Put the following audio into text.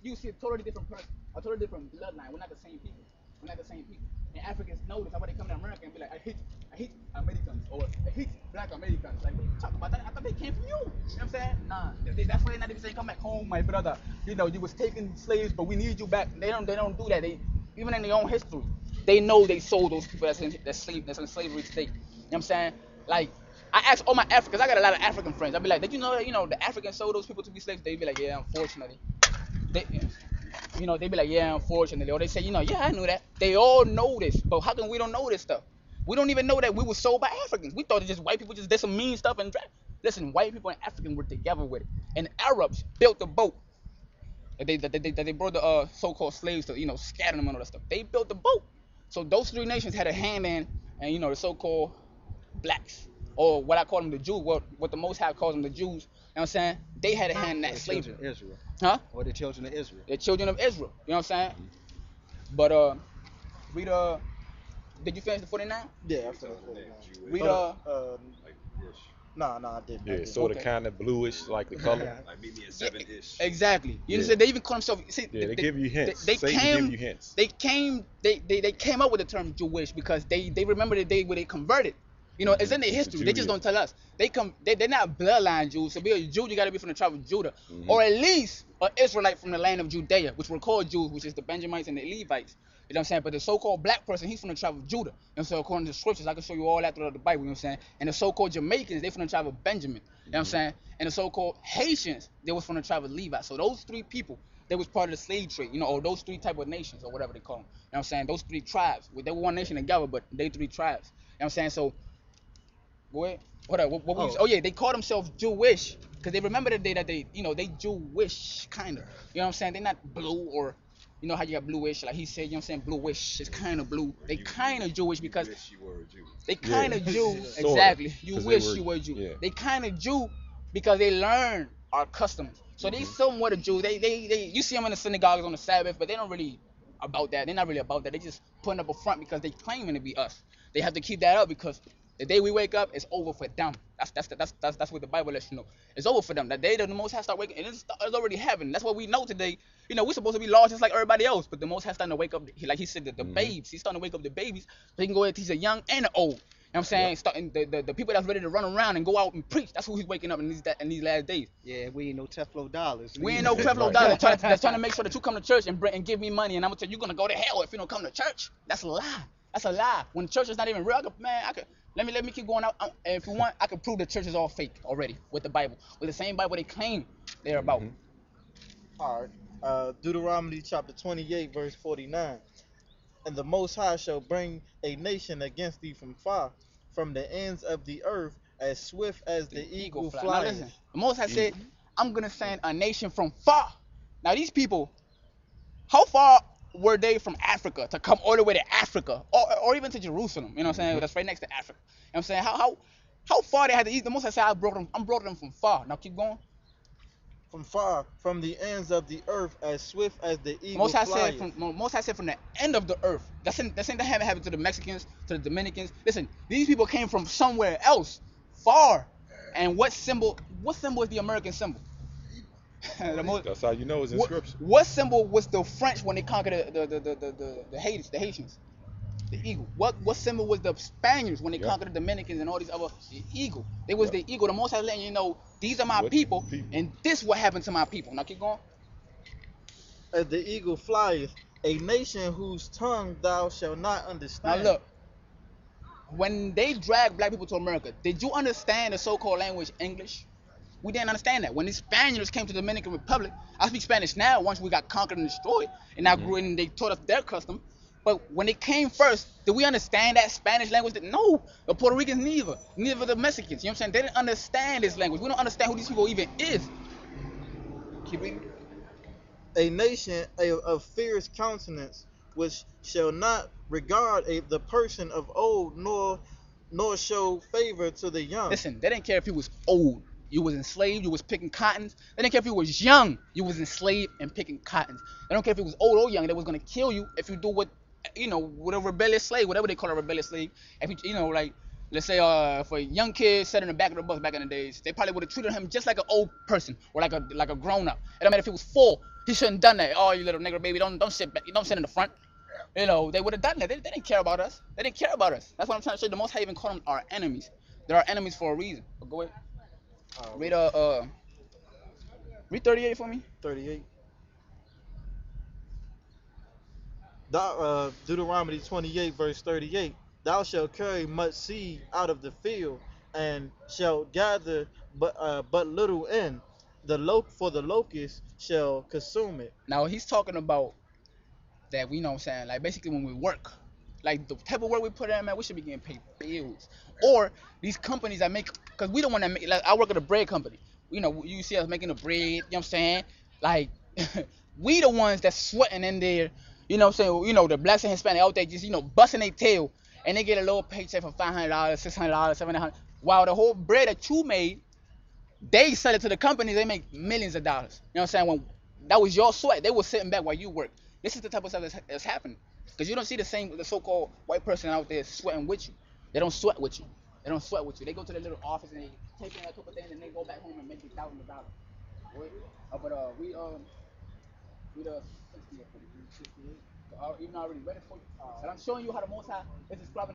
you see a totally different person, a totally different bloodline. We're not the same people. We're not the same people. And Africans know this. That's why they come to America and be like, I hate Americans, or I hate Black Americans. Like, what are you talking about? I thought they came from you. You know what I'm saying? Nah, that's why they're not even saying come back home, my brother. You know, you was taking slaves, but we need you back. They don't do that. They even in their own history, they know they sold those people that's in slavery today. You know what I'm saying? Like, I ask all my Africans. I got a lot of African friends. I be like, did you know that the Africans sold those people to be slaves? They be like, yeah, unfortunately. They, they be like, yeah, unfortunately, or they say, yeah, I knew that. They all know this, but how come we don't know this stuff? We don't even know that we were sold by Africans. We thought it just white people just did some mean stuff and listen, white people and Africans were together with it, and Arabs built the boat that they brought the so-called slaves to, scatter them and all that stuff. They built the boat, so those three nations had a hand in, and the so-called blacks, or what I call them the Jews, what the Most High calls them the Jews. You know what I'm saying? They had a hand in that slavery. Israel. Huh? Or the children of Israel. The children of Israel. You know what I'm saying? But read did you finish the 49? Yeah, I finished 49. Read Nah, I didn't. Yeah, sort of kind of bluish, like the color. Like meet me at 7-ish. Exactly. You know, Yeah. they even call themselves. See, Yeah, they give you hints. They Satan came. give you hints. They came up with the term Jewish because they remember the day where they converted. It's in their history. They just don't tell us. They're not bloodline Jews. To be a Jew, you got to be from the tribe of Judah, or at least an Israelite from the land of Judea, which were called Jews, which is the Benjamites and the Levites. You know what I'm saying? But the so-called black person, he's from the tribe of Judah. And so according to the scriptures, I can show you all that throughout the Bible. You know what I'm saying? And the so-called Jamaicans, they from the tribe of Benjamin. You know what I'm saying? And the so-called Haitians, they was from the tribe of Levi. So those three people, they was part of the slave trade. Or those three type of nations, or whatever they call them. You know what I'm saying? Those three tribes. They were one nation together, but they three tribes. You know what I'm saying? So, what yeah, they call themselves Jewish because they remember the day that they Jewish kind of. You know what I'm saying? They're not blue, or how you got bluish, like he said. You know what I'm saying? Bluish. It's kind of blue. They kind of Jewish because You were a Jew. they kind of Jew. Sorta, Exactly. You 'cause wish you were Jew. yeah. They kind of Jew because they learn our customs. So they somewhat a Jew. They you see them in the synagogues on the Sabbath, but they don't really about that. They're not really about that. They just putting up a front because they claiming to be us. They have to keep that up because the day we wake up, it's over for them. That's what the Bible lets you know. It's over for them. That day that the Most High start waking, and it's already happening. That's what we know today. We're supposed to be lost just like everybody else, but the Most High starting to wake up. Like he said, the babes. He's starting to wake up the babies, so he can go ahead and teach the young and the old. You know what I'm saying? Yep. Starting the people that's ready to run around and go out and preach. That's who he's waking up in these last days. Yeah, we ain't no Teflo dollars. We ain't no Creflo Dollar that's trying to make sure that you come to church and give me money, and I'm gonna tell you, you're gonna go to hell if you don't come to church. That's a lie. That's a lie. When church is not even real, let me keep going out. And if you want, I can prove the church is all fake already with the Bible, with the same Bible they claim they're about. All right. Deuteronomy chapter 28, verse 49. And the Most High shall bring a nation against thee from far, from the ends of the earth, as swift as the eagle Now flies. listen, the Most High said, I'm gonna send a nation from far. Now these people, how far were they from Africa to come all the way to Africa, or even to Jerusalem? You know what I'm saying? That's right next to Africa. You know what I'm saying? How far they had to eat? The Most High said, I'm brought them from far. Now keep going. From far, from the ends of the earth, as swift as the eagle Most High flies. said from the end of the earth. That's ain't that haven't happened to the Mexicans, to the Dominicans. Listen, these people came from somewhere else, far. And what symbol is the American symbol? That's how you know it's in scripture. What symbol was the French when they conquered the Haitians? The eagle. What symbol was the Spaniards when they conquered the Dominicans and all these other? The eagle. They was the eagle. The Most High letting you know, these are my people, and this what happened to my people. Now keep going. As the eagle flieth, a nation whose tongue thou shalt not understand. Now look, when they dragged black people to America, did you understand the so-called language English? We didn't understand that. When the Spaniards came to the Dominican Republic, I speak Spanish now once we got conquered and destroyed, and I grew in and they taught us their custom. But when they came first, did we understand that Spanish language? No, the Puerto Ricans neither the Mexicans. You know what I'm saying? They didn't understand this language. We don't understand who these people even is. Keep reading. A nation of fierce countenance, which shall not regard the person of old, nor show favor to the young. Listen, they didn't care if he was old. You was enslaved, you was picking cottons. They didn't care if you was young, you was enslaved and picking cottons. They don't care if he was old or young, they was gonna kill you if you do with a rebellious slave, whatever they call a rebellious slave. If you like let's say if a young kid sat in the back of the bus back in the days, they probably would have treated him just like an old person or like a grown up. It don't matter if he was 4, he shouldn't done that. Oh, you little nigger baby, don't sit back, don't sit in the front. You know, they would have done that. They didn't care about us. They didn't care about us. That's what I'm trying to say. The Most High even call them our enemies. They're our enemies for a reason. But go ahead. Read read 38 for me. 38. Deuteronomy 28, verse 38. Thou shalt carry much seed out of the field, and shalt gather but little in. For the locust shall consume it. Now he's talking about that we know what I'm saying, like basically when we work, like the type of work we put in, man, we should be getting paid bills. Or these companies that make, because we don't want to make, like I work at a bread company. You know, you see us making the bread, you know what I'm saying? Like, we the ones that's sweating in there, you know what I'm saying? You know, the blacks and Hispanic out there just, you know, busting their tail, and they get a little paycheck for $500, $600, $700. While the whole bread that you made, they sell it to the companies, they make millions of dollars. You know what I'm saying? When that was your sweat, they were sitting back while you worked. This is the type of stuff that's happening. Because you don't see the so-called white person out there sweating with you. They don't sweat with you. They don't sweat with you. They go to their little office and they take in a couple things and they go back home and make thousands of dollars. But we the 68, even already read it for you. And I'm showing you how the Most High is describing